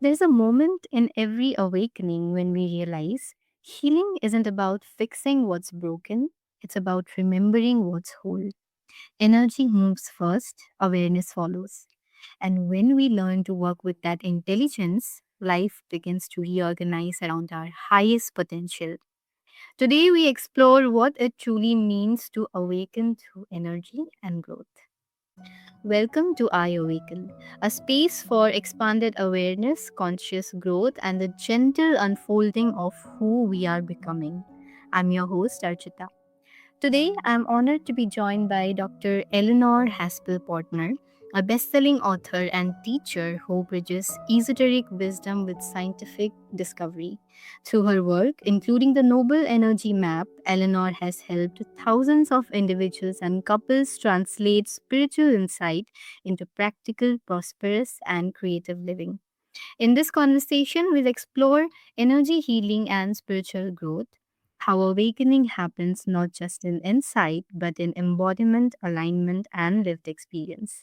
There's a moment in every awakening when we realize healing isn't about fixing what's broken, it's about remembering what's whole. Energy moves first, awareness follows. And when we learn to work with that intelligence, life begins to reorganize around our highest potential. Today, we explore what it truly means to awaken through energy and growth. Welcome to I Awaken, a space for expanded awareness, conscious growth, and the gentle unfolding of who we are becoming. I'm your host, Archita. Today, I'm honored to be joined by Dr. Eleanor Haspel-Portner, a best-selling author and teacher who bridges esoteric wisdom with scientific discovery. Through her work, including the Noble Energy Map, Eleanor has helped thousands of individuals and couples translate spiritual insight into practical, prosperous, and creative living. In this conversation, we'll explore energy healing and spiritual growth, how awakening happens not just in insight, but in embodiment, alignment, and lived experience.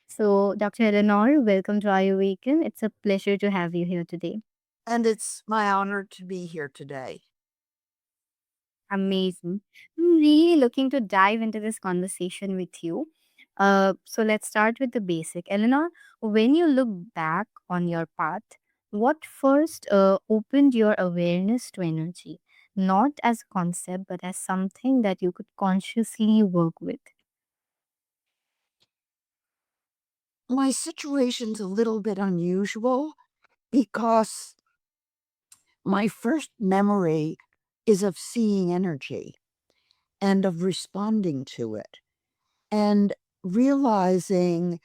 So, Dr. Eleanor, welcome to I Awaken. It's a pleasure to have you here today. And it's my honor to be here today. Amazing. I'm really looking to dive into this conversation with you. So let's start with the basic. Eleanor, when you look back on your path, what first opened your awareness to energy? Not as a concept, but as something that you could consciously work with. My situation's a little bit unusual because my first memory is of seeing energy and of responding to it and realizing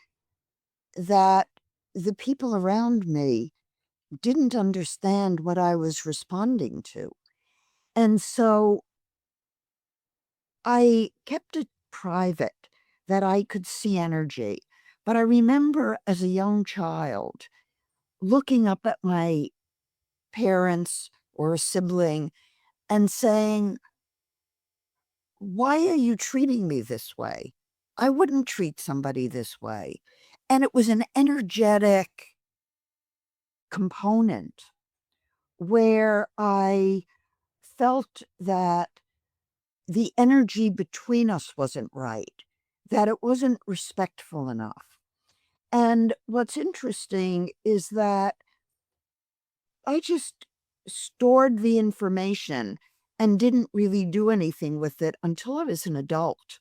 that the people around me didn't understand what I was responding to. And so I kept it private that I could see energy. But I remember as a young child looking up at my parents or a sibling and saying, "Why are you treating me this way? I wouldn't treat somebody this way." And it was an energetic component where I felt that the energy between us wasn't right, that it wasn't respectful enough. And what's interesting is that I just stored the information and didn't really do anything with it until I was an adult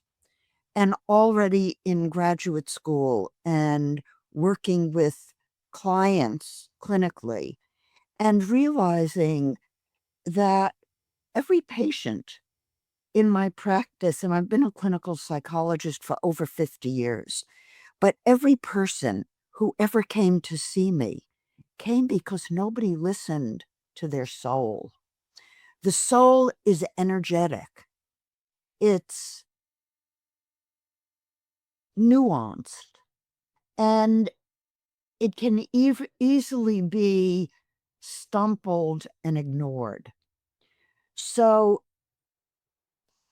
and already in graduate school and working with clients clinically and realizing that every patient in my practice, and I've been a clinical psychologist for over 50 years, but every person who ever came to see me came because nobody listened to their soul. The soul is energetic, it's nuanced, and it can easily be stumbled and ignored. So,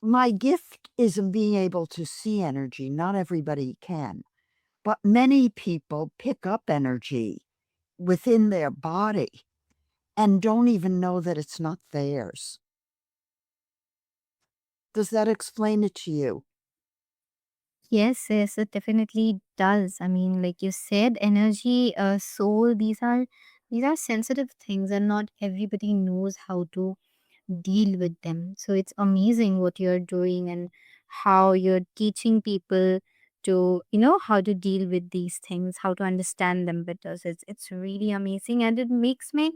my gift is in being able to see energy. Not everybody can, but many people pick up energy within their body and don't even know that it's not theirs. Does that explain it to you? Yes, it definitely does. I mean, like you said, energy, soul, these are sensitive things, and not everybody knows how to deal with them. So it's amazing what you're doing and how you're teaching people to, how to deal with these things, how to understand them better. So it's really amazing, and it makes me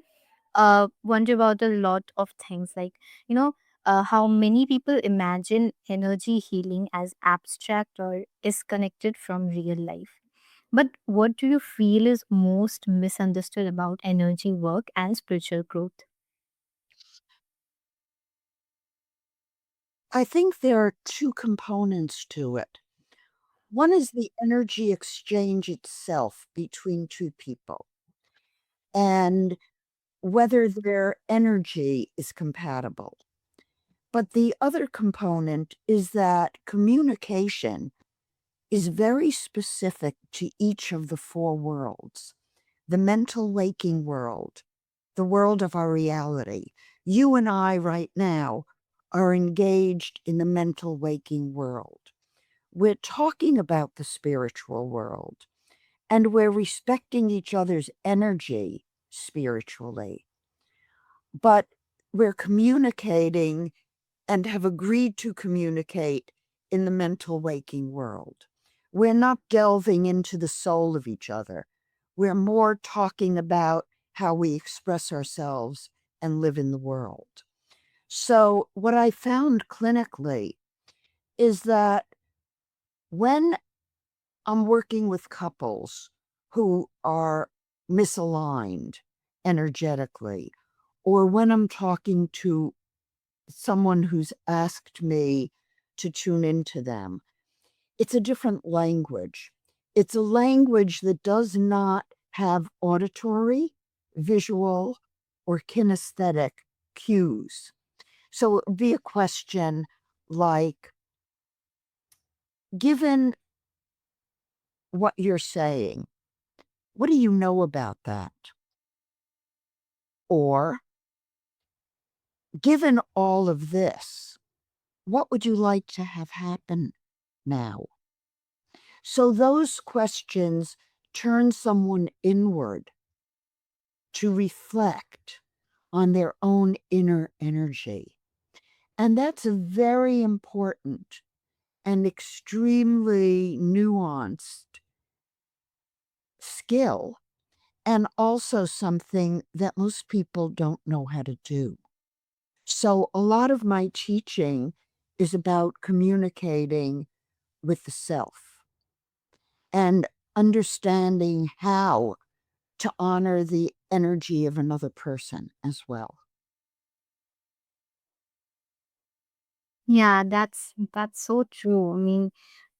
wonder about a lot of things, like, how many people imagine energy healing as abstract or disconnected from real life. But what do you feel is most misunderstood about energy work and spiritual growth? I think there are two components to it. One is the energy exchange itself between two people and whether their energy is compatible. But the other component is that communication is very specific to each of the four worlds. the mental waking world, the world of our reality. You and I right now are engaged in the mental waking world. We're talking about the spiritual world, and we're respecting each other's energy spiritually, but we're communicating and have agreed to communicate in the mental waking world. We're not delving into the soul of each other. We're more talking about how we express ourselves and live in the world. So, what I found clinically is that when I'm working with couples who are misaligned energetically, or when I'm talking to someone who's asked me to tune into them, it's a different language. It's a language that does not have auditory, visual, or kinesthetic cues. So it would be a question like, given what you're saying, what do you know about that? Or, given all of this, what would you like to have happen now? So those questions turn someone inward to reflect on their own inner energy. And that's a very important and extremely nuanced skill, and also something that most people don't know how to do. So a lot of my teaching is about communicating with the self and understanding how to honor the energy of another person as well. Yeah, that's so true. I mean,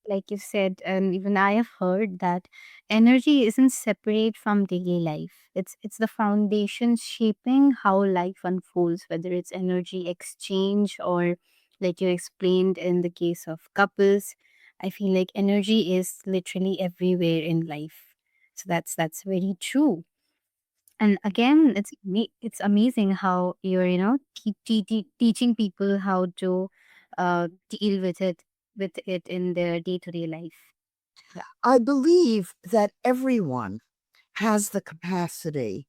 like you said, and even I have heard that energy isn't separate from daily life. It's the foundation shaping how life unfolds, whether it's energy exchange or like you explained in the case of couples. I feel like energy is literally everywhere in life. So that's very true. And again, it's amazing how you're keep teaching people how to deal with it in their day to day life. I believe that everyone has the capacity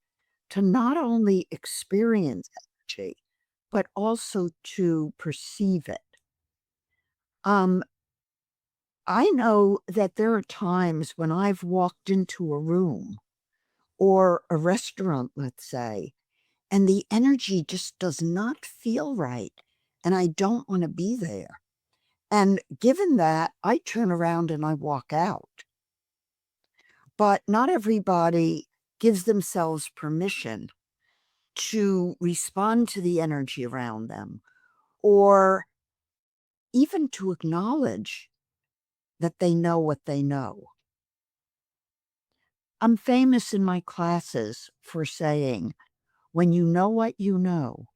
to not only experience energy, but also to perceive it. Um, I know that there are times when I've walked into a room or a restaurant, let's say, and the energy just does not feel right, and I don't want to be there. And given that, I turn around and I walk out. But not everybody gives themselves permission to respond to the energy around them, or even to acknowledge that they know what they know. I'm famous in my classes for saying, when you know what you know,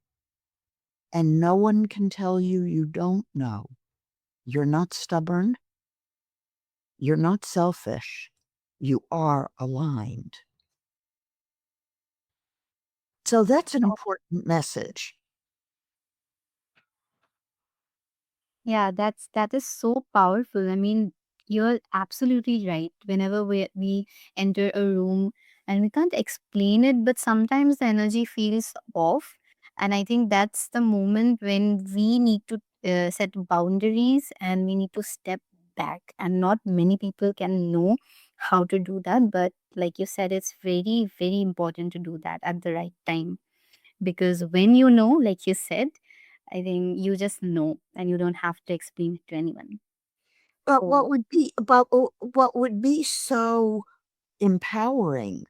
and no one can tell you you don't know, you're not stubborn, you're not selfish, you are aligned. So that's an important message. Yeah, that is so powerful. I mean, you're absolutely right. Whenever we enter a room and we can't explain it, but sometimes the energy feels off. And I think that's the moment when we need to set boundaries and we need to step back. And not many people can know how to do that. But like you said, it's very, very important to do that at the right time. Because when you know, like you said, I think you just know and you don't have to explain it to anyone. But Oh, what would be so empowering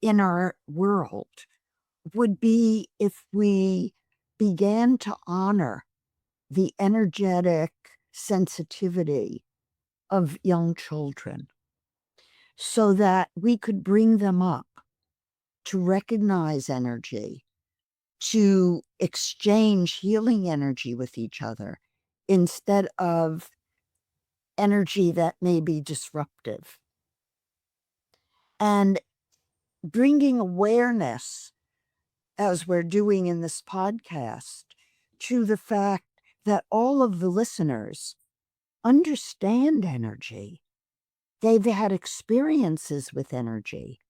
in our world would be if we began to honor the energetic sensitivity of young children so that we could bring them up to recognize energy, to exchange healing energy with each other instead of energy that may be disruptive. And bringing awareness, as we're doing in this podcast, to the fact that all of the listeners understand energy. They've had experiences with energy.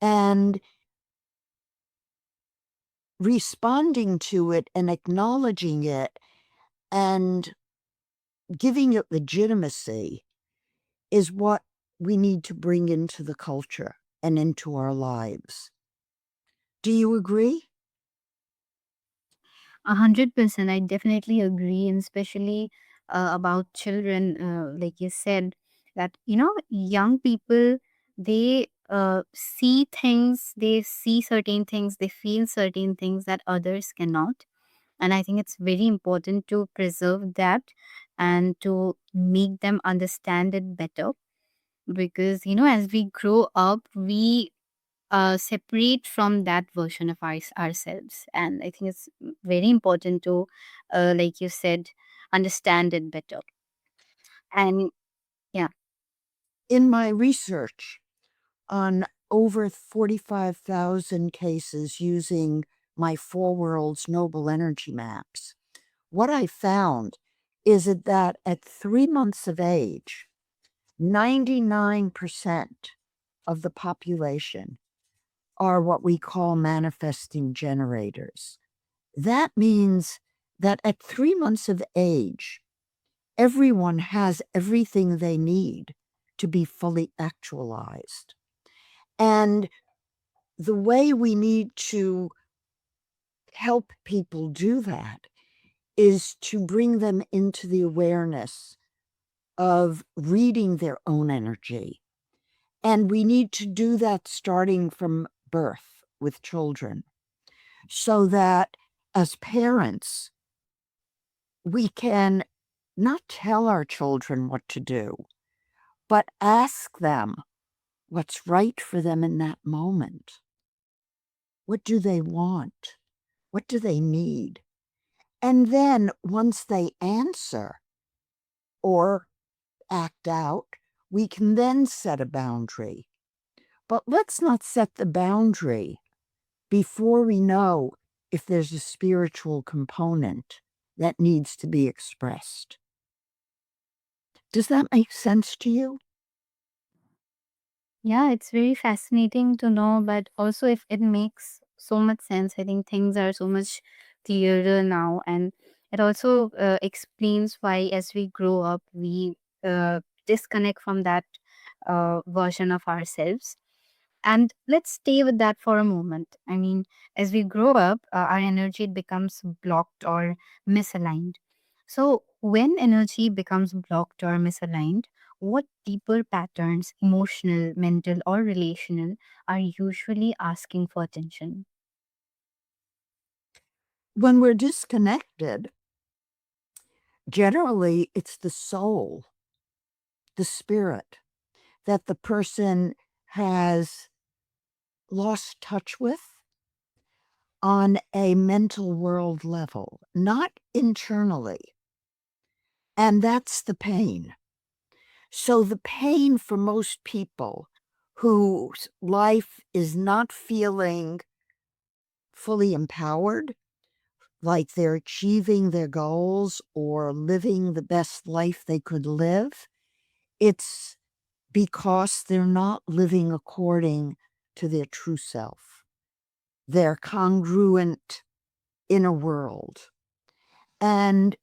And responding to it and acknowledging it and giving it legitimacy is what we need to bring into the culture and into our lives. Do you agree? 100%. I definitely agree, and especially about children, like you said, that young people, they see things, they see certain things, they feel certain things that others cannot. And I think it's very important to preserve that and to make them understand it better, because as we grow up, we separate from that version of ourselves, and I think it's very important to, like you said, understand it better. And yeah. In my research on over 45,000 cases using my Four Worlds Noble Energy Maps, what I found is that at 3 months of age, 99% of the population are what we call manifesting generators. That means that at 3 months of age, everyone has everything they need to be fully actualized. And the way we need to help people do that is to bring them into the awareness of reading their own energy. And we need to do that starting from birth with children, so that as parents, we can not tell our children what to do, but ask them what's right for them in that moment. What do they want? What do they need? And then once they answer or act out, we can then set a boundary. But let's not set the boundary before we know if there's a spiritual component that needs to be expressed. Does that make sense to you? Yeah, it's very fascinating to know, but also if it makes so much sense, I think things are so much clearer now. And it also explains why, as we grow up, we disconnect from that version of ourselves. And let's stay with that for a moment. I mean, as we grow up, our energy becomes blocked or misaligned. So, when energy becomes blocked or misaligned, what deeper patterns, emotional, mental, or relational, are usually asking for attention? When we're disconnected, generally it's the soul, the spirit that the person has lost touch with on a mental world level, not internally. And that's the pain. So, the pain for most people whose life is not feeling fully empowered, like they're achieving their goals or living the best life they could live, it's because they're not living according to their true self, their congruent inner world. And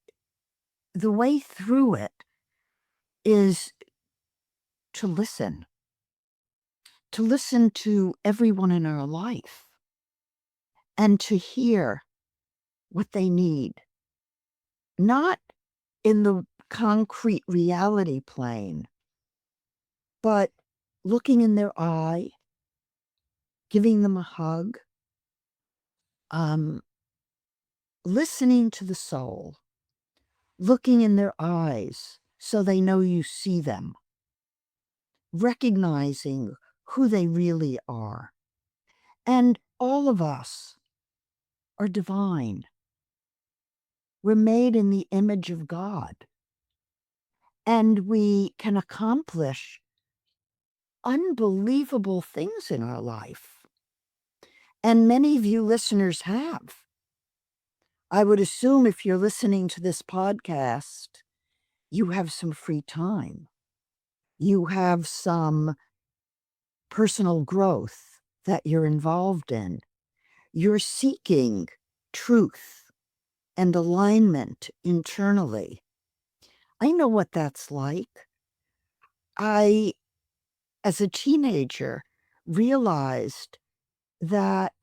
the way through it is to listen to everyone in our life and to hear what they need, not in the concrete reality plane, but looking in their eye, giving them a hug, um, listening to the soul, looking in their eyes so they know you see them, recognizing who they really are. And all of us are divine. We're made in the image of God, and we can accomplish unbelievable things in our life. And many of you listeners have. I would assume if you're listening to this podcast, you have some free time. You have some personal growth that you're involved in. You're seeking truth and alignment internally. I know what that's like. I, as a teenager, realized that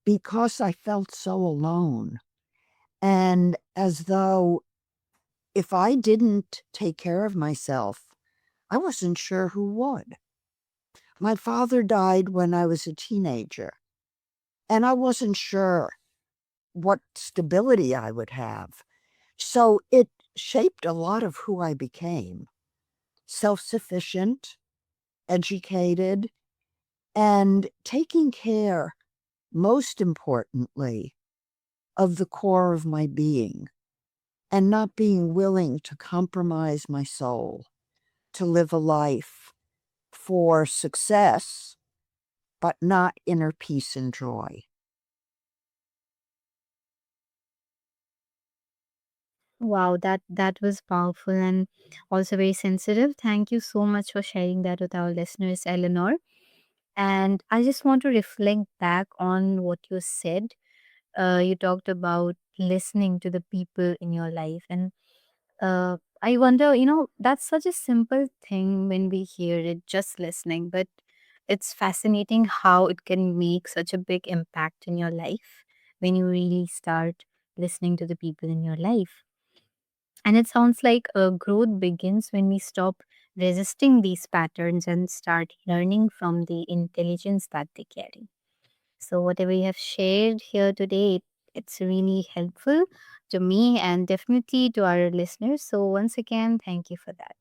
because I felt so alone, and as though if I didn't take care of myself, I wasn't sure who would. My father died when I was a teenager, and I wasn't sure what stability I would have. So it shaped a lot of who I became: self sufficient, educated, and taking care, most importantly, of the core of my being, and not being willing to compromise my soul to live a life for success, but not inner peace and joy. Wow, that was powerful and also very sensitive. Thank you so much for sharing that with our listeners, Eleanor. And I just want to reflect back on what you said. You talked about listening to the people in your life, and I wonder, that's such a simple thing when we hear it, just listening, but it's fascinating how it can make such a big impact in your life when you really start listening to the people in your life. And it sounds like growth begins when we stop resisting these patterns and start learning from the intelligence that they carry. So, whatever you have shared here today, it's really helpful to me and definitely to our listeners. So, once again, thank you for that.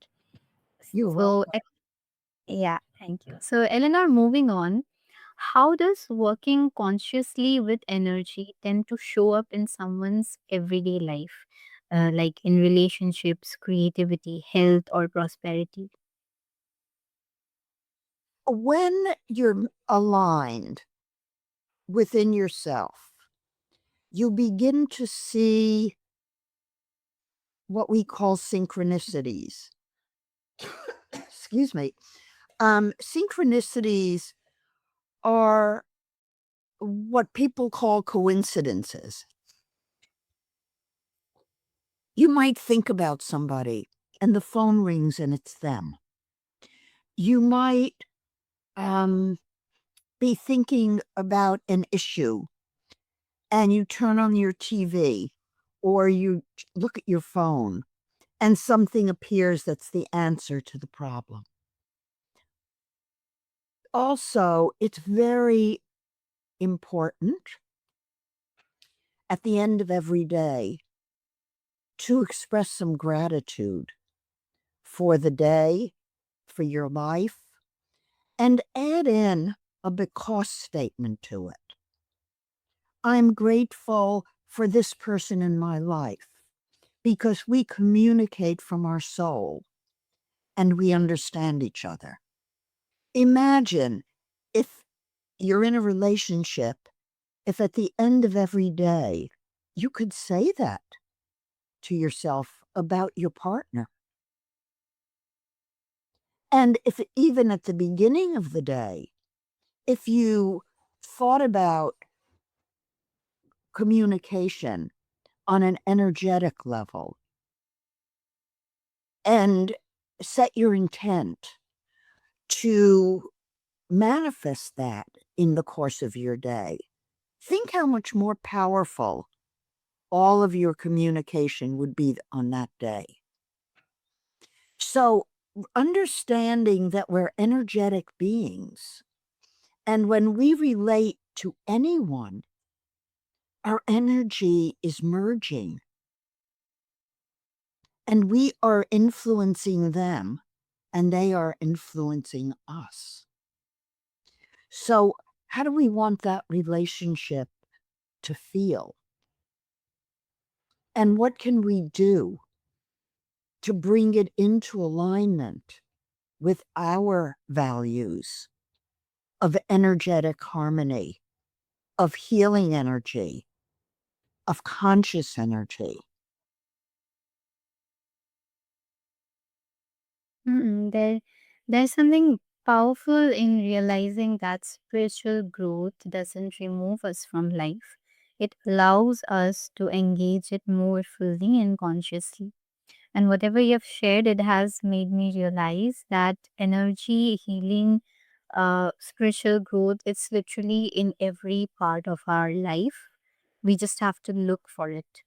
You're So, welcome. yeah, thank you. So, Eleanor, moving on, how does working consciously with energy tend to show up in someone's everyday life, like in relationships, creativity, health, or prosperity? When you're aligned within yourself, you begin to see what we call synchronicities. Excuse me. Synchronicities are what people call coincidences. You might think about somebody and the phone rings and it's them. You might um, be thinking about an issue and you turn on your TV or you look at your phone and something appears that's the answer to the problem. Also, it's very important at the end of every day to express some gratitude for the day, for your life, and add in a because statement to it. I'm grateful for this person in my life because we communicate from our soul and we understand each other. Imagine if you're in a relationship, if at the end of every day you could say that to yourself about your partner. And if even at the beginning of the day, if you thought about communication on an energetic level and set your intent to manifest that in the course of your day, think how much more powerful all of your communication would be on that day. So, understanding that we're energetic beings, and when we relate to anyone, our energy is merging and we are influencing them and they are influencing us. So, how do we want that relationship to feel? And what can we do to bring it into alignment with our values of energetic harmony, of healing energy, of conscious energy. There's something powerful in realizing that spiritual growth doesn't remove us from life. It allows us to engage it more fully and consciously. And whatever you have shared, it has made me realize that energy, healing, spiritual growth, it's literally in every part of our life. We just have to look for it.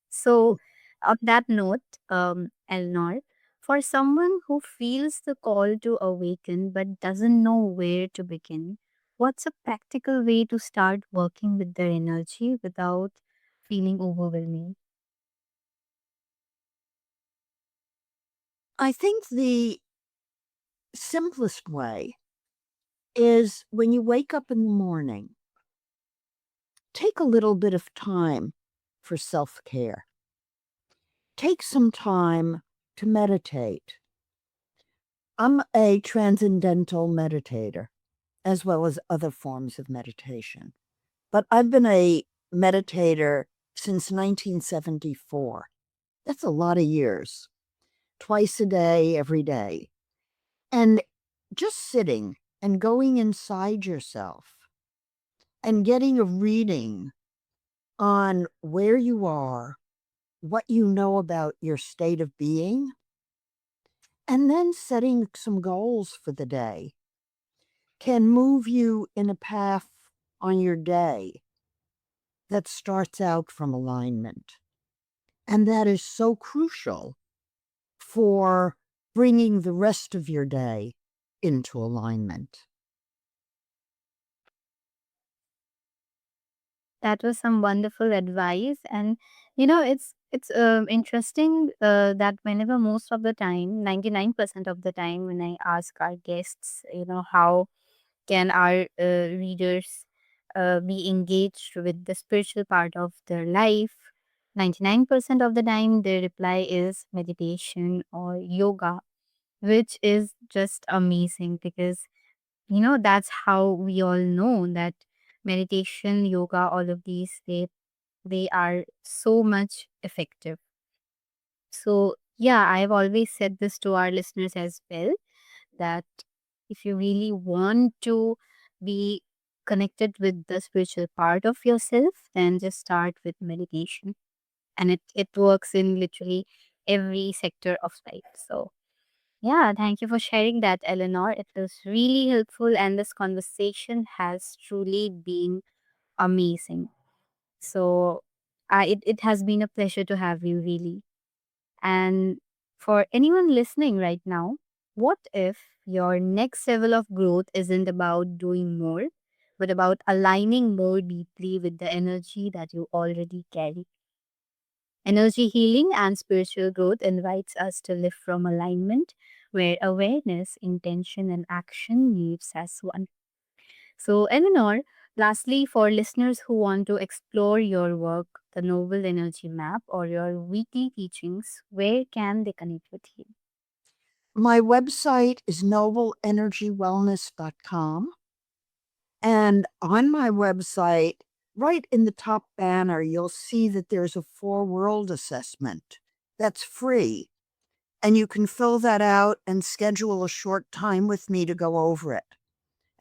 So, on that note, Eleanor, for someone who feels the call to awaken but doesn't know where to begin, what's a practical way to start working with their energy without feeling overwhelming? I think the simplest way is when you wake up in the morning, take a little bit of time for self care. Take some time to meditate. I'm a transcendental meditator as well as other forms of meditation, but I've been a meditator since 1974. That's a lot of years, twice a day, every day. And just sitting and going inside yourself and getting a reading on where you are, what you know about your state of being, and then setting some goals for the day can move you in a path on your day that starts out from alignment. And that is so crucial for bringing the rest of your day into alignment. That was some wonderful advice, and it's interesting that whenever most of the time, 99% of the time, when I ask our guests, how can our readers be engaged with the spiritual part of their life, 99% of the time their reply is meditation or yoga, which is just amazing because that's how we all know that meditation, yoga, all of these, they are so much effective. So yeah, I've always said this to our listeners as well, that if you really want to be connected with the spiritual part of yourself, then just start with meditation, and it works in literally every sector of life. So yeah, thank you for sharing that, Eleanor. It was really helpful, and this conversation has truly been amazing. So, it has been a pleasure to have you, really. And for anyone listening right now, what if your next level of growth isn't about doing more, but about aligning more deeply with the energy that you already carry? Energy healing and spiritual growth invites us to live from alignment where awareness, intention, and action lives as one. So, Eleanor, lastly, for listeners who want to explore your work, the Noble Energy Map, or your weekly teachings, where can they connect with you? My website is nobleenergywellness.com. And on my website, right in the top banner, you'll see that there's a four world assessment that's free. And you can fill that out and schedule a short time with me to go over it.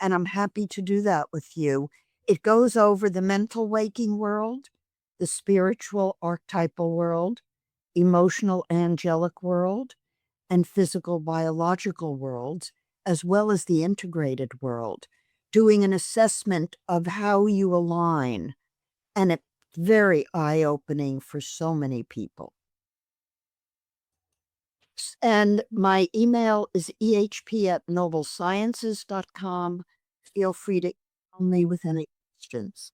And I'm happy to do that with you. It goes over the mental waking world, the spiritual archetypal world, emotional angelic world, and physical biological worlds, as well as the integrated world, doing an assessment of how you align. And it's very eye opening for so many people. And my email is ehp@noblesciences.com. Feel free to email me with any questions.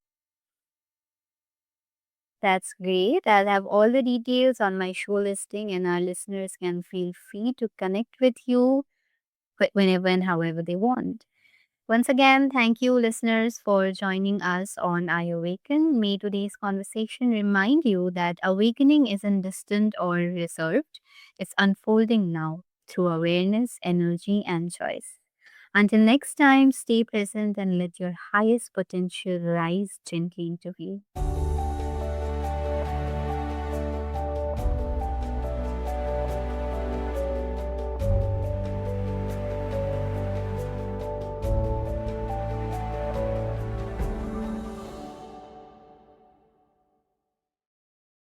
That's great. I'll have all the details on my show listing, and our listeners can feel free to connect with you whenever and however they want. Once again, thank you, listeners, for joining us on I Awaken. May today's conversation remind you that awakening isn't distant or reserved, it's unfolding now. through awareness, energy, and choice. Until next time, stay present and let your highest potential rise gently into you.